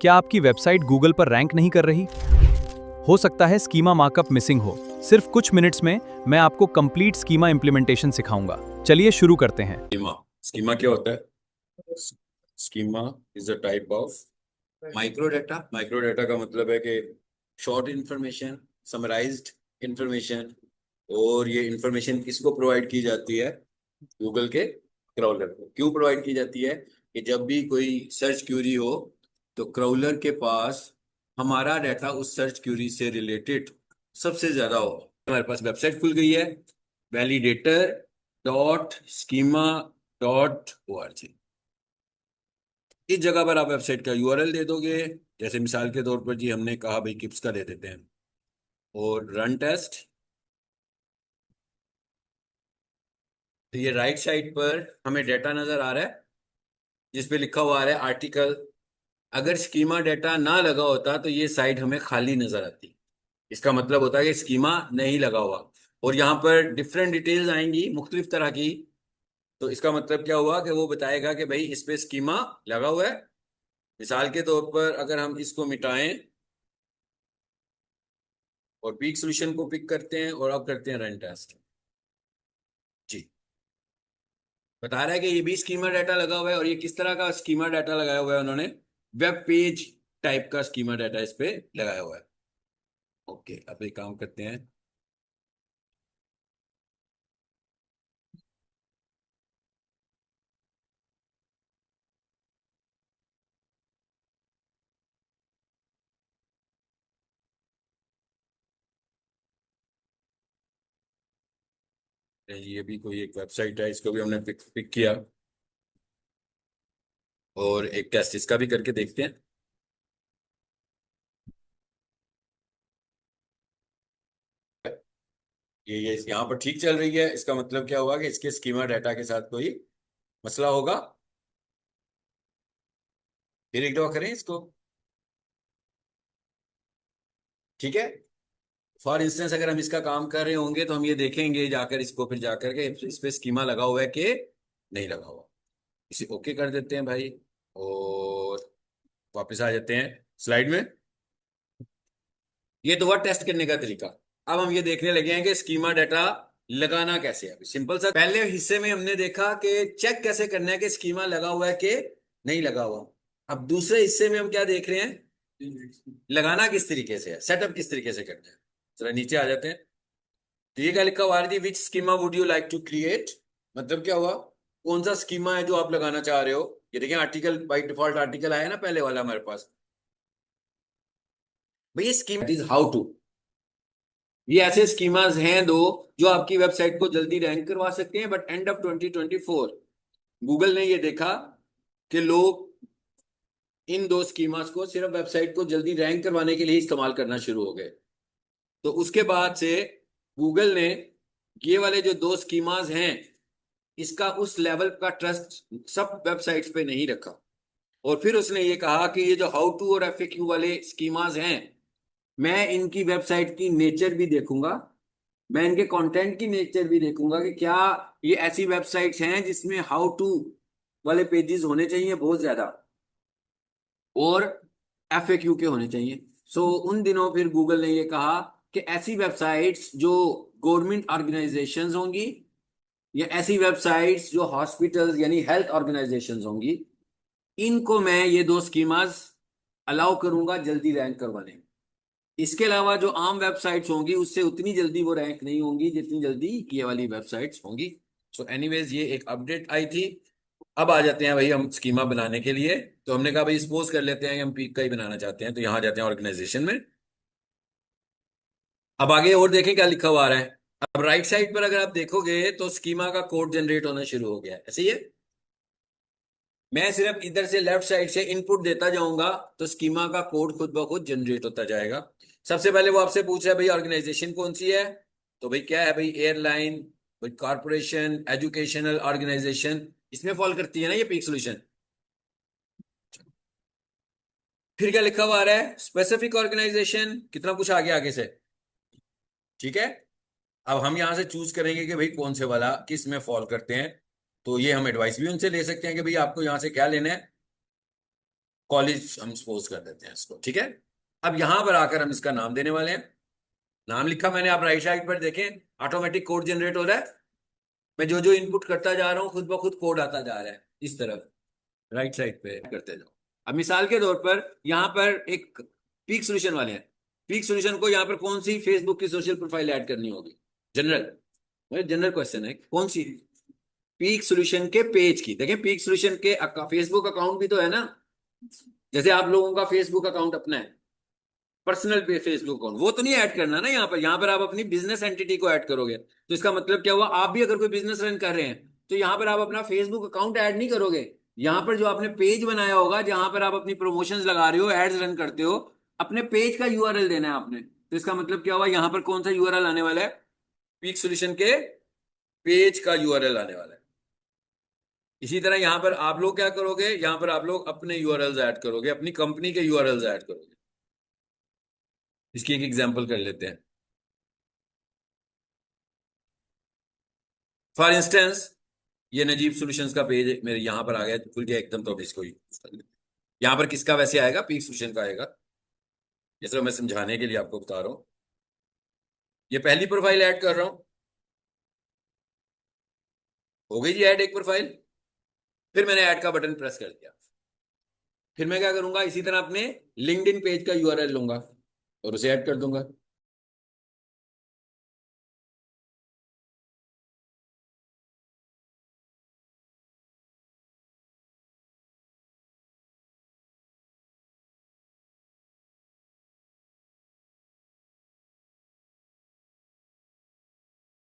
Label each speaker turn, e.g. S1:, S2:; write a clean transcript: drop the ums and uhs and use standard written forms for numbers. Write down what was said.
S1: क्या आपकी website Google पर रैंक नहीं कर रही? हो सकता है स्कीमा मार्कअप मिसिंग हो। सिर्फ कुछ मिनट्स में मैं आपको कंप्लीट स्कीमा इंप्लीमेंटेशन सिखाऊंगा। चलिए शुरू करते हैं।
S2: स्कीमा स्कीमा क्या होता है? Schema is a type of micro data. Micro data का मतलब है कि शॉर्ट इंफॉर्मेशन, समराइज्ड इंफॉर्मेशन। और ये इंफॉर्मेशन किसको प्रोवाइड की जाती है? गूगल के क्राउलर को। क्यों प्रोवाइड की जाती है? कि जब भी कोई सर्च क्यूरी हो तो क्राउलर के पास हमारा डाटा उस सर्च क्यूरी से रिलेटेड सबसे ज्यादा हो। हमारे पास वेबसाइट खुल गई है, validator.schema.org। इस जगह पर आप वेबसाइट का यूआरएल दे दोगे। जैसे मिसाल के तौर पर जी हमने कहा भाई किप्स का दे देते हैं और रन टेस्ट। तो ये राइट साइड पर हमें डाटा नजर आ रहा है जिस पे लिखा हुआ आ रहा है आर्टिकल। अगर स्कीमा डाटा ना लगा होता तो ये साइट हमें खाली नजर आती। इसका मतलब होता है कि स्कीमा नहीं लगा हुआ। और यहाँ पर डिफरेंट डिटेल्स आएंगी मुख्तलिफ तरह की। तो इसका मतलब क्या हुआ कि वो बताएगा कि भाई इस पे स्कीमा लगा हुआ है। मिसाल के तौर पर अगर हम इसको मिटाएं और पीक सोल्यूशन को पिक करते हैं और अब करते हैं रन टेस्ट। जी, बता रहा है कि ये भी स्कीमा डाटा लगा हुआ है। और ये किस तरह का स्कीमा डाटा लगाया हुआ है उन्होंने? वेब पेज टाइप का स्कीमा डाटा इस पे लगाया हुआ है। ओके, अब एक काम करते हैं। ये भी कोई एक वेबसाइट है, इसको भी हमने पिक किया और एक टेस्ट इसका भी करके देखते हैं। ये यहाँ पर ठीक चल रही है। इसका मतलब क्या हुआ कि इसके स्कीमा डाटा के साथ कोई मसला होगा। फिर एक दफा करें इसको। ठीक है। फॉर इंस्टेंस अगर हम इसका काम कर रहे होंगे तो हम ये देखेंगे जाकर इसको, फिर जाकर के इस पे स्कीमा लगा हुआ है कि नहीं लगा हुआ। इसे ओके कर देते हैं भाई और वापस आ जाते हैं स्लाइड में। ये तो हुआ टेस्ट करने का तरीका। अब हम ये देखने लगे हैं कि स्कीमा डाटा लगाना कैसे है। सिंपल सा, पहले हिस्से में हमने देखा कि चेक कैसे करना है कि स्कीमा लगा हुआ है कि नहीं लगा हुआ। अब दूसरे हिस्से में हम क्या देख रहे हैं? लगाना किस तरीके से है, सेटअप किस तरीके से करना है। जरा नीचे आ जाते हैं। तो ये क्या लिखा हुआ है? Which schema would you like to create. मतलब क्या हुआ? कौन सा स्कीमा है जो आप लगाना चाह रहे हो? ये देखिए आर्टिकल, बाय डिफॉल्ट आर्टिकल आया ना पहले वाला हमारे पास। भाई स्कीमा इज हाउ टू। ये ऐसे स्कीमाज हैं दो जो आपकी वेबसाइट को जल्दी रैंक करवा सकते हैं। बट एंड ऑफ 2024 गूगल ने ये देखा कि लोग इन दो स्कीमास को सिर्फ वेबसाइट को जल्दी रैंक करवाने के लिए इस्तेमाल करना शुरू हो गए। तो उसके बाद से गूगल ने ये वाले जो दो स्कीमास हैं इसका उस लेवल का ट्रस्ट सब वेबसाइट्स पे नहीं रखा। और फिर उसने ये कहा कि ये जो हाउ टू और एफएक्यू वाले स्कीमास हैं, मैं इनकी वेबसाइट की नेचर भी देखूंगा, मैं इनके कंटेंट की नेचर भी देखूंगा कि क्या ये ऐसी वेबसाइट्स हैं जिसमें हाउ टू वाले पेजेस होने चाहिए बहुत ज्यादा और एफएक्यू के होने चाहिए। सो उन दिनों फिर गूगल ने ये कहा कि ऐसी वेबसाइट्स जो गवर्नमेंट ऑर्गेनाइजेशंस होंगी या ऐसी वेबसाइट्स जो हॉस्पिटल्स यानी हेल्थ ऑर्गेनाइजेशंस होंगी, इनको मैं ये दो स्कीमास अलाउ करूंगा जल्दी रैंक करवाने में। इसके अलावा जो आम वेबसाइट्स होंगी उससे उतनी जल्दी वो रैंक नहीं होंगी जितनी जल्दी ये वाली वेबसाइट्स होंगी। सो एनीवेज ये एक अपडेट आई थी। अब आ जाते हैं भाई हम स्कीमा बनाने के लिए। तो हमने कहा भाई सपोज कर लेते हैं कि हम पीक का ही बनाना चाहते हैं, तो यहाँ जाते हैं ऑर्गेनाइजेशन में। अब आगे और देखें क्या लिखा हुआ आ रहा है। अब राइट साइड पर अगर आप देखोगे तो स्कीमा का कोड जनरेट होना शुरू हो गया है। ऐसे ही है। मैं सिर्फ इधर से लेफ्ट साइड से इनपुट देता जाऊंगा तो स्कीमा का कोड खुद ब खुद जनरेट होता जाएगा। सबसे पहले वो आपसे पूछ रहा है भाई ऑर्गेनाइजेशन कौन सी है। तो भाई क्या है भाई? एयरलाइन, भाई कॉर्पोरेशन, एजुकेशनल ऑर्गेनाइजेशन, इसमें फॉल करती है ना ये पीक सोल्यूशन। फिर क्या लिखा हुआ आ रहा है? स्पेसिफिक ऑर्गेनाइजेशन, कितना कुछ आ गया आगे से। ठीक है। अब हम यहां से चूज करेंगे कि भाई कौन से वाला किस में फॉल करते हैं। तो ये हम एडवाइस भी उनसे ले सकते हैं कि भाई आपको यहां से क्या लेना है। कॉलेज हम सपोज कर देते हैं इसको, ठीक है। अब यहां पर आकर हम इसका नाम देने वाले हैं। नाम लिखा मैंने, आप राइट साइड पर देखें ऑटोमेटिक कोड जनरेट हो रहा है। मैं जो जो इनपुट करता जा रहा हूँ खुद ब खुद कोड आता जा रहा है इस तरफ राइट साइड पे करते जाओ। अब मिसाल के तौर पर यहाँ पर एक पीक सोल्यूशन वाले हैं, पीक सोल्यूशन को यहाँ पर कौन सी फेसबुक की सोशल प्रोफाइल ऐड करनी होगी? जनरल, जनरल क्वेश्चन है, कौन सी? पीक सोल्यूशन के पेज की। देखें पीक सोल्यूशन के फेसबुक अकाउंट भी तो है ना, जैसे आप लोगों का फेसबुक अकाउंट अपना है, पर्सनल पे फेसबुक अकाउंट, वो तो नहीं ऐड करना ना यहाँ पर। यहाँ पर आप अपनी बिजनेस एंटिटी को ऐड करोगे, तो इसका मतलब क्या हुआ, आप भी अगर कोई बिजनेस रन कर रहे हैं तो यहाँ पर आप अपना फेसबुक अकाउंट ऐड नहीं करोगे। यहाँ पर जो आपने पेज बनाया होगा जहां पर आप अपनी प्रमोशंस लगा रहे हो, एड्स रन करते हो, अपने पेज का यूआरएल देना है आपने। तो इसका मतलब क्या हुआ, यहाँ पर कौन सा यूआरएल आने वाला है? पीक सोल्यूशन के पेज का यूआरएल आने वाला है। इसी तरह यहां पर आप लोग क्या करोगे, यहां पर आप लोग अपने यूआरएल्स ऐड करोगे, अपनी कंपनी के यूआरएल्स ऐड करोगे। इसकी एक एग्जांपल कर लेते हैं। फॉर इंस्टेंस ये नजीब सॉल्यूशंस का पेज मेरे यहां पर आ गया, खुल गया एकदम, तो अब इसको यूज कर लेते हैं। यहां पर किसका वैसे आएगा? पीक सॉल्यूशन का आएगा। ये सिर्फ मैं समझाने के लिए आपको बता रहा हूं। ये पहली प्रोफाइल ऐड कर रहा हूं, हो गई जी ऐड एक प्रोफाइल। फिर मैंने ऐड का बटन प्रेस कर दिया। फिर मैं क्या करूंगा, इसी तरह अपने लिंक्डइन पेज का यूआरएल लूंगा और उसे ऐड कर दूंगा।